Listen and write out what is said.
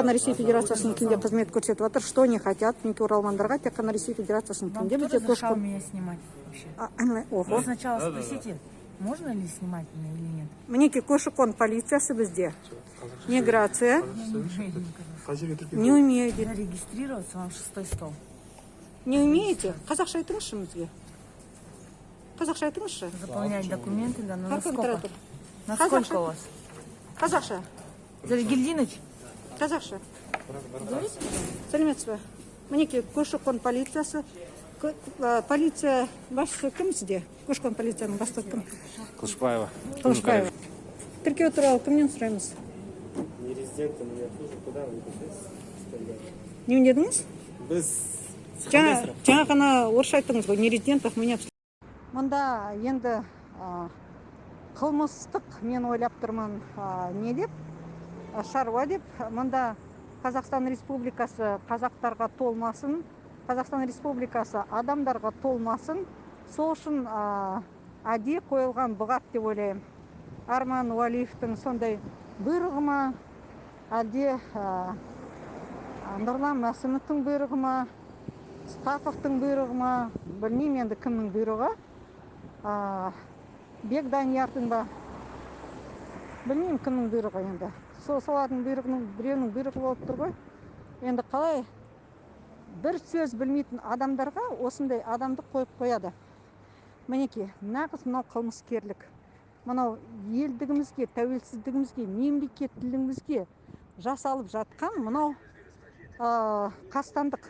қана Ресей Федерациясының тілінде қызмет көрсетіп жатыр. Что не хотят, мінекей оралмандарға тек қана Ресей Федерациясының тілінде. Вам кто разрешал меня снимать вообще? Ого. Сначала спросите, можно ли снимать меня или нет? Мінекей көші-қон полициясы бізде. Миграция. Не умеете. Регистрироваться вам 6-й стол. Не умеете? Қазақша айтыңызшы бізге. Қазақша айтыңызшы. Заполнять документы, да, но насколько? Насколько Насколько у вас? Қазақша. Зарегильдинович? Қазақша. Сәлеметсіз бе? Мінекей көші-қон полициясы. Полиция басшысы кім сізде? Көші-қон полицияның бастығы кім? Қылышбаева. Қылышбаева. Тіркеу туралы кімнен сұраймыз? Не резидентом, я служу, куда вы пишете? Не дедіңіз? Без Жаңа ғана орысша айттыңыз ғой, не резидентов, мы не обслуживаем. Мұнда енді қылмыстық мен ойлап тұрмын не деп, шаруа деп. Мұнда Қазақстан Республикасы қазақтарға толмасын, Қазақстан Республикасы адамдарға толмасын, сол үшін әдейі қойылған бұғат деп ойлаймын. Арман Уәлиевтің сондай бұйрығы ма, әлде Нұрлан Мәсімовтің бұйрығы ма, Стафовтың бұйрығы ма, білмеймін енді кімнің бұйрығы. Бек Даниярдың ба, білмеймін кімнің бұйрығы енді. Солардың бұйрығының біреуінің бұйрығы болып тұр ғой. Енді қалай бір сөз білмейтін адамдарға осындай адамды қойып қояды. Мінекей, нағыз мынау қылмыскерлік. Мынау елдігімізге, тәуелсіздігімізге, мемлекеттілігімізге жасалып жатқан мынау қастандық.